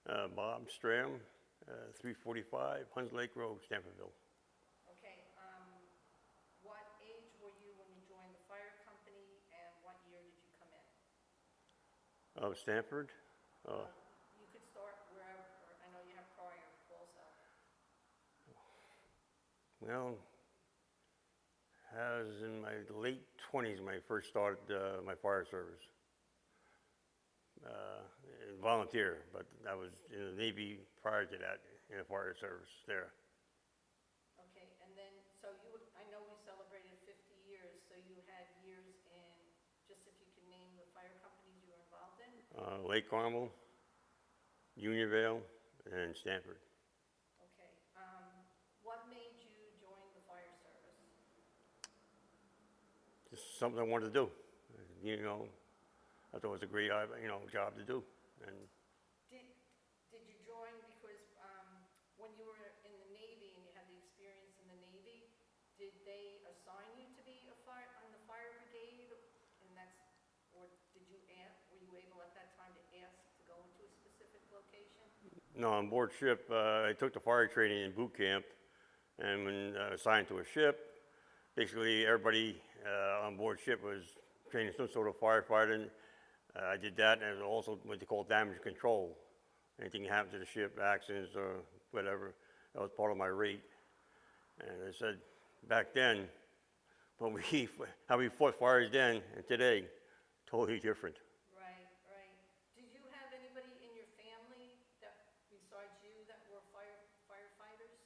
Bob Stramm, 345 Huns Lake Road, Stanfordville. Okay, what age were you when you joined the fire company, and what year did you come in? Stanford? You could start wherever, I know you have prior also. Well, I was in my late 20s when I first started my fire service. Volunteer, but I was in the Navy prior to that in the fire service there. Okay, and then, so I know we celebrated 50 years, so you had years in, just if you can name the fire companies you were involved in? Lake Carmel, Unionville, and Stanford. Okay, what made you join the fire service? Just something I wanted to do. You know, I thought it was a great, job to do. And Did you join because when you were in the Navy and you had the experience in the Navy, did they assign you to be on the fire brigade? Or were you able at that time to ask to go into a specific location? no, on board ship, I took the fire training in boot camp, and when assigned to a ship, basically everybody on board ship was trained in some sort of firefighting. I did that, and also what they call damage control. Anything happened to the ship, accidents or whatever, that was part of my rate. And I said, back then, how we fought fires then and today, totally different. Right, right. Did you have anybody in your family besides you that were firefighters?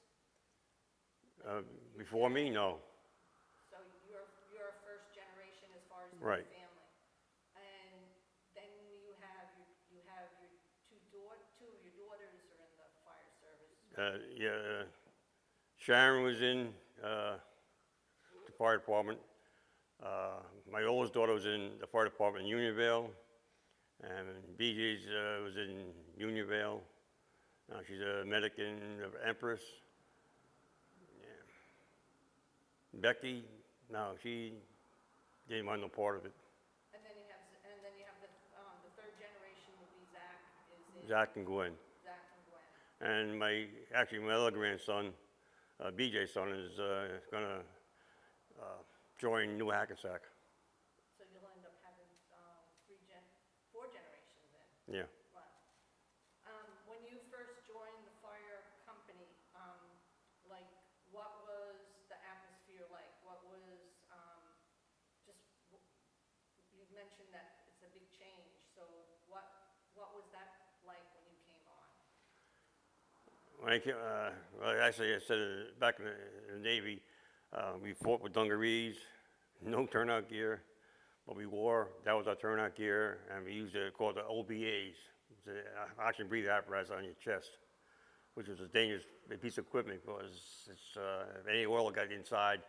Before me, no. So you're a first generation as far as Right. your family. And then you have your two of your daughters are in the fire service. Yeah, Sharon was in the fire department. My oldest daughter was in the fire department in Unionville, and BJ's was in Unionville. Now she's a medic in Empress. Yeah. Becky, no, she didn't want no part of it. And then you have the third generation would be Zach is in. Zach and Gwen. Zach and Gwen. And my other grandson, BJ's son, is going to join New Hackensack. So you'll end up having four generations then. Yeah. Wow. When you first joined the fire company, what was the atmosphere like? What was you mentioned that it's a big change. So what was that like when you came on? When I came, well, actually, I said back in the Navy, we fought with dungarees, no turnout gear, but we wore, that was our turnout gear, and we used it called the OBAs, it's an oxygen breathing apparatus on your chest, which was a dangerous piece of equipment because if any oil got inside,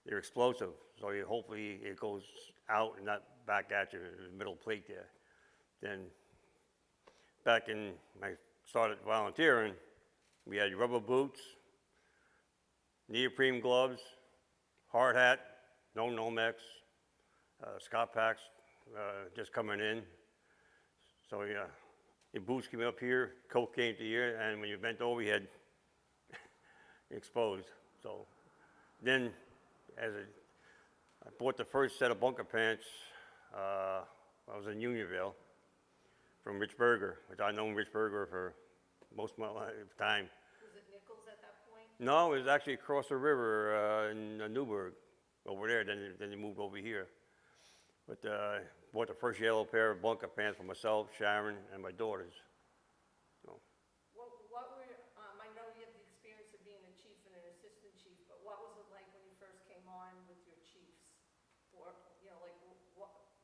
they're explosive. So hopefully it goes out and not back at you in the middle plate there. Then back when I started volunteering, we had rubber boots, neoprene gloves, hard hat, no Nomex, Scott packs just coming in. So yeah, your boots came up here, coat came to here, and when you bent over, you had exposed. So then, I bought the first set of bunker pants. I was in Unionville from Rich Berger, which I've known Rich Berger for most of my lifetime. Was it Nichols at that point? No, it was actually across the river in Newburgh, over there. Then they moved over here. But bought the first yellow pair of bunker pants for myself, Sharon, and my daughters. So, What were, I know you have the experience of being a chief and an assistant chief, but what was it like when you first came on with your chiefs? Or,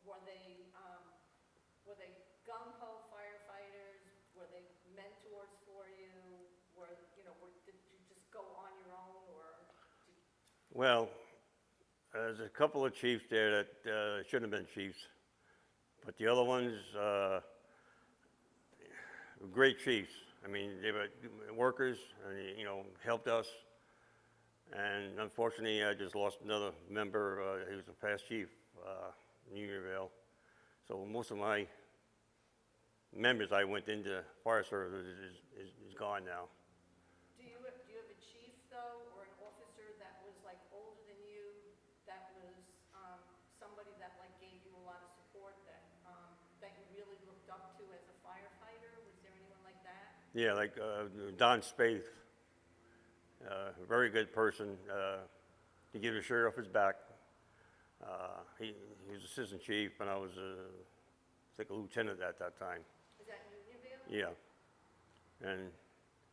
were they gung-ho firefighters? Were they mentors for you? Did you just go on your own, or? well, there's a couple of chiefs there that shouldn't have been chiefs, but the other ones were great chiefs. I mean, they were workers, and helped us. And unfortunately, I just lost another member. He was a past chief in Unionville. So most of my members I went into fire service is gone now. Do you have a chief though, or an officer that was like older than you, that was, somebody that like gave you a lot of support, that you really looked up to as a firefighter? Was there anyone like that? Yeah, like Don Spaeth, very good person. He gave a shirt off his back. He was assistant chief, and I was, I think, a lieutenant at that time. Is that in Unionville? Yeah. And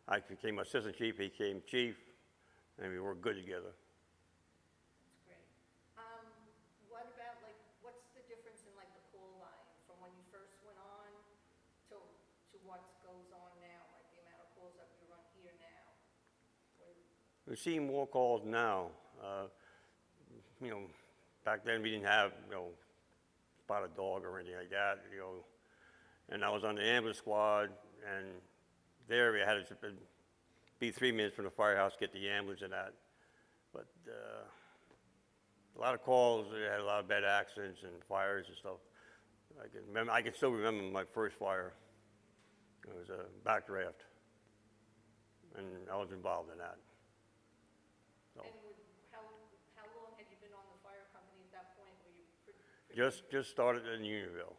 I became assistant chief, he became chief, and we worked good together. That's great. What about like, what's the difference in like the call line from when you first went on to what goes on now? Like the amount of calls that we run here now? We see more calls now. You know, back then we didn't have, you know, spot a dog or anything like that, you know. And I was on the ambulance squad, and there we had to be 3 minutes from the firehouse, get the ambulance and that. But a lot of calls, we had a lot of bad accidents and fires and stuff. I can still remember my first fire. It was a backdraft, and I was involved in that. So. And how long had you been on the fire company at that point? Were you Just started in Unionville.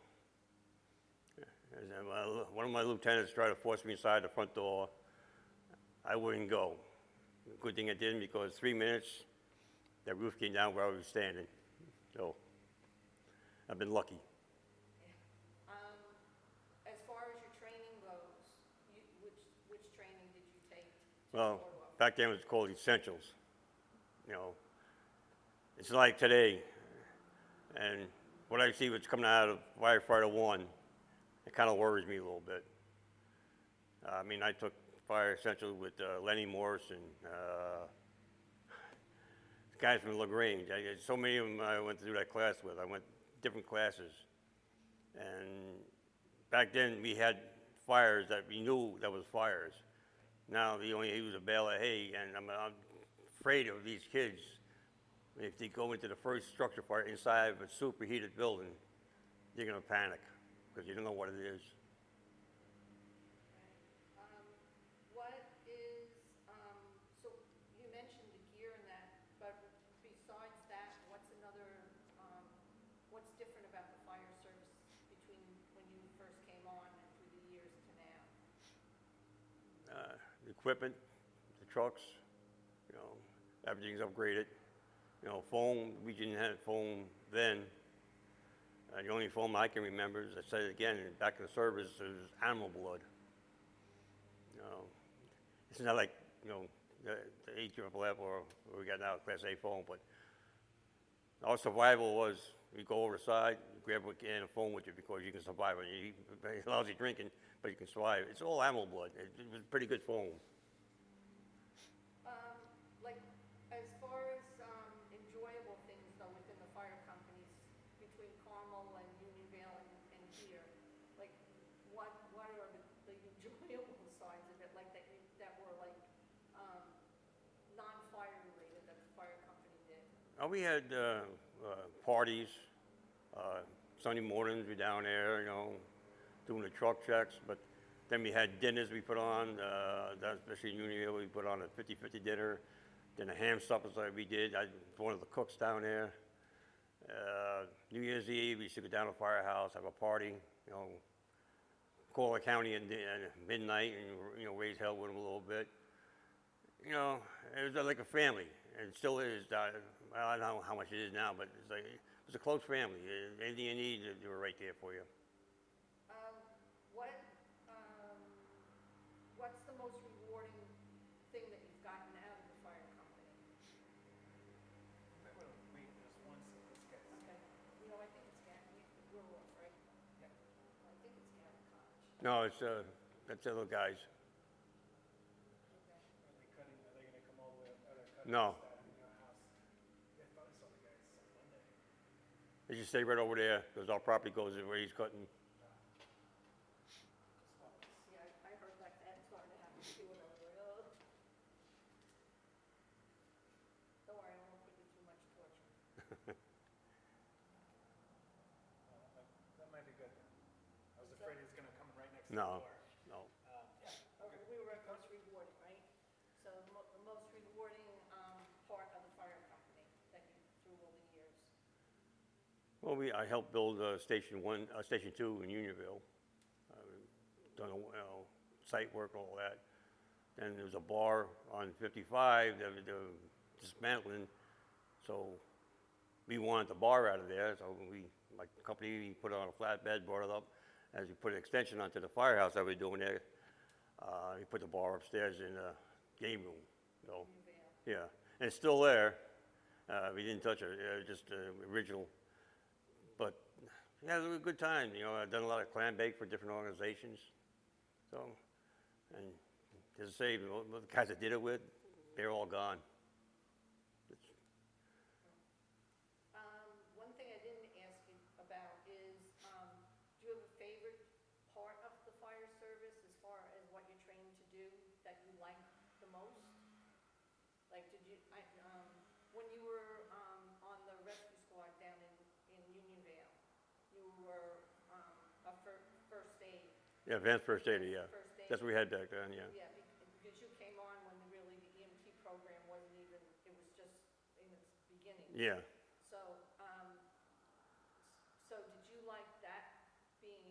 And then one of my lieutenants tried to force me inside the front door. I wouldn't go. Good thing I didn't, because 3 minutes, that roof came down where I was standing. So I've been lucky. As far as your training goes, which training did you take? Well, back then it was called Essentials. You know, it's like today. And what I see what's coming out of Firefighter 1, it kind of worries me a little bit. I mean, I took Fire Essentials with Lenny Morris and guys from LaGrange. So many of them I went through that class with. I went different classes. And back then we had fires that we knew that was fires. Now we only use a bale of hay, and I'm afraid of these kids. If they go into the first structure fire inside of a superheated building, they're gonna panic, because you don't know what it is. What is, so you mentioned the gear and that, but besides that, what's different about the fire service between when you first came on and through the years to now? The equipment, the trucks, you know, everything's upgraded. You know, foam, we didn't have foam then. The only foam I can remember, as I said again, back in the service, is animal blood. You know, it's not like, you know, the AFFF or we got now Class A foam, but our survival was, you go over the side, you grab a can of foam with you because you can survive. You eat lousy drinking, but you can survive. It's all animal blood. It was pretty good foam. Like, as far as enjoyable things though within the fire companies between Carmel and Unionville and here, like what are the enjoyable sides of it, like that were like non-fire related that the fire company did? We had parties. Sunday mornings we down there, you know, doing the truck checks. But then we had dinners we put on, especially in Unionville, we put on a 50-50 dinner. Then the ham suppers like we did, I was one of the cooks down there. New Year's Eve, we used to go down to the firehouse, have a party, you know, call the county at midnight and, you know, raise hell with them a little bit. You know, it was like a family, and it still is. I don't know how much it is now, but it's like, it was a close family. Anything you need, they were right there for you. What's the most rewarding thing that you've gotten out of the fire company? Wait, there's one, so let's get. Okay, you know, I think it's Gary, we're off, right? Yeah. I think it's Gary Koch. No, it's that's the little guys. Okay. Are they gonna come over, are they cutting No. that in your house? Yeah, I thought I saw the guys on Monday. They just stay right over there, because our property goes in where he's cutting. Yeah, I heard like that starting to happen too, and I was like, oh. Don't worry, I won't put you through much torture. That might be good then. I was afraid he was gonna come right No, no. Okay, we were at most rewarding, right? So the most rewarding, part of the fire company that you, through all the years? Well, I helped build Station 1, Station 2 in Unionville. Done, site work, all that. Then there was a bar on 55 that they're dismantling, so we wanted the bar out of there, so my company, we put it on a flatbed, brought it up. As we put an extension onto the firehouse that we were doing there, we put the bar upstairs in the game room, so, yeah. And it's still there. We didn't touch it, just the original. But, yeah, it was a good time, I've done a lot of clam bake for different organizations. So, and as I say, the guys I did it with, they're all gone. One thing I didn't ask you about is, do you have a favorite part of the fire service as far as what you're trained to do that you like the most? Like, when you were, on the rescue squad down in Unionville, you were, a first aid. Yeah, advanced first aid, yeah. First aid. That's what we had back then, yeah. Yeah, because you came on when really the EMT program wasn't even, it was just in its beginning. Yeah. So, so did you like that being,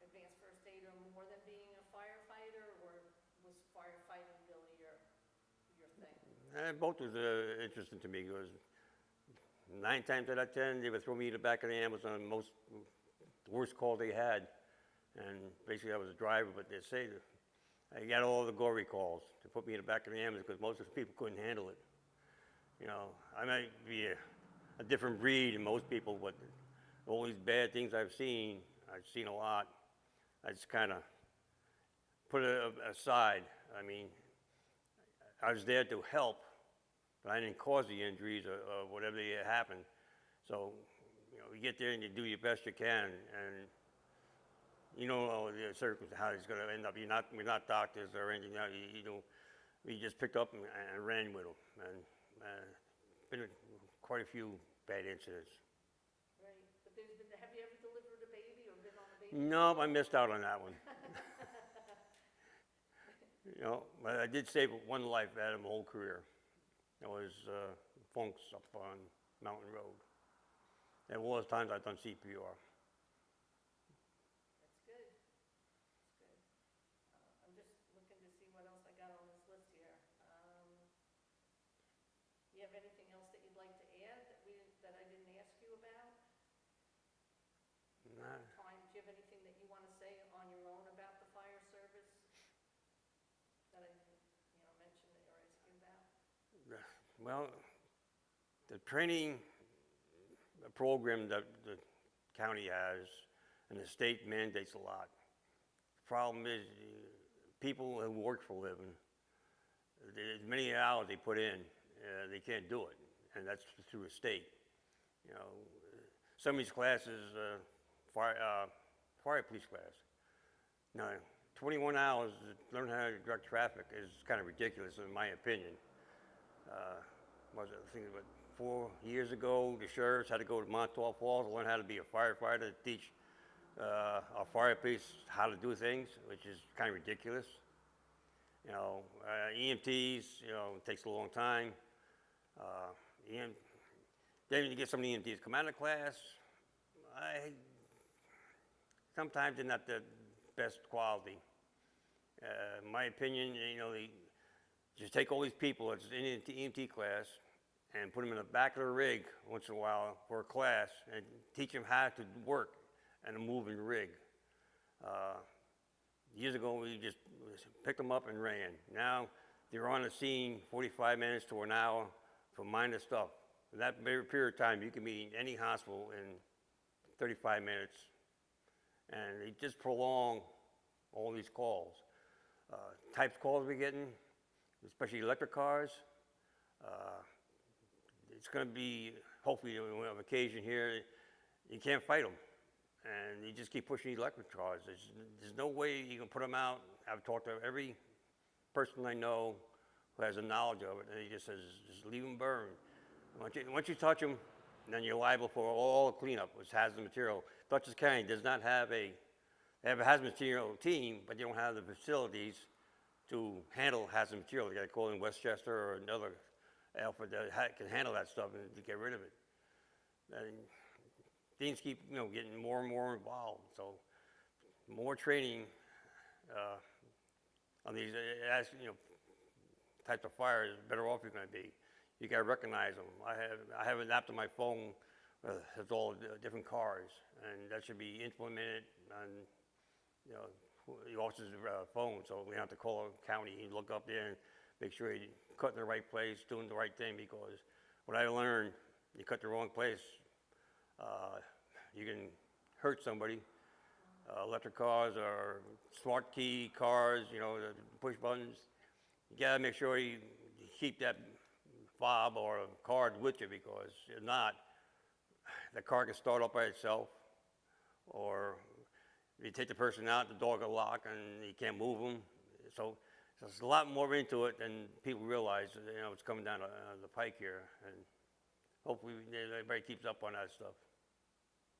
advanced first aider more than being a firefighter, or was firefighting really your thing? Both was interesting to me, because 9 times out of 10, they would throw me in the back of the ambulance on the worst call they had. And basically I was a driver, but they say that I got all the gory calls to put me in the back of the ambulance because most of the people couldn't handle it. I might be a different breed than most people, but all these bad things I've seen a lot. I just kind of put it aside. I mean, I was there to help, but I didn't cause the injuries or whatever happened. So, you get there and you do your best you can, and you don't know the circumstances, how it's going to end up. We're not doctors or anything. We just picked up and ran with them, and been quite a few bad incidents. Right, but have you ever delivered a baby or been on a baby? No, I missed out on that one. But I did save one life out of my whole career. That was Funks up on Mountain Road. And all those times I've done CPR. That's good. That's good. I'm just looking to see what else I got on this list here. You have anything else that you'd like to add that I didn't ask you about? Nah. Do you have anything that you want to say on your own about the fire service that I didn't, mention or ask you about? Well, the training program that the county has and the state mandates a lot. The problem is people who work for a living, as many hours they put in, they can't do it, and that's through the state. Some of these classes, fire police class. Now, 21 hours to learn how to direct traffic is kind of ridiculous in my opinion. I think about 4 years ago, the sheriffs had to go to Montauk Falls to learn how to be a firefighter, to teach our fire police how to do things, which is kind of ridiculous. EMTs, it takes a long time. Then you get some of the EMTs come out of class. Sometimes they're not the best quality. In my opinion, they just take all these people that's in the EMT class and put them in the back of the rig once in a while for a class and teach them how to work and a moving rig. Years ago, we just picked them up and ran. Now, they're on the scene 45 minutes to an hour for minor stuff. In that period of time, you can be in any hospital in 35 minutes. And they just prolong all these calls. Types of calls we're getting, especially electric cars. It's going to be, hopefully, we have occasion here, you can't fight them. And you just keep pushing electric cars. There's no way you can put them out. I've talked to every person I know who has a knowledge of it, and he just says, just leave them burn. Once you touch them, then you're liable for all the cleanup, which has the material. Dutchess County does not have a They have a hazardous material team, but they don't have the facilities to handle hazardous material. They got to call in Westchester or another outfit that can handle that stuff and to get rid of it. And things keep, getting more and more involved. So more training on these, types of fires, the better off you're going to be. You got to recognize them. I have an app on my phone that's all different cars, and that should be implemented on, the officer's phone, so we don't have to call a county and look up there and make sure you cut in the right place, doing the right thing. Because what I learned, you cut the wrong place, you can hurt somebody. Electric cars or smart key cars, the push buttons. You gotta make sure you keep that fob or card with you, because if not, the car can start up by itself, or you take the person out, the door will lock and you can't move them. So there's a lot more into it than people realize. It's coming down the pike here, and hopefully everybody keeps up on that stuff.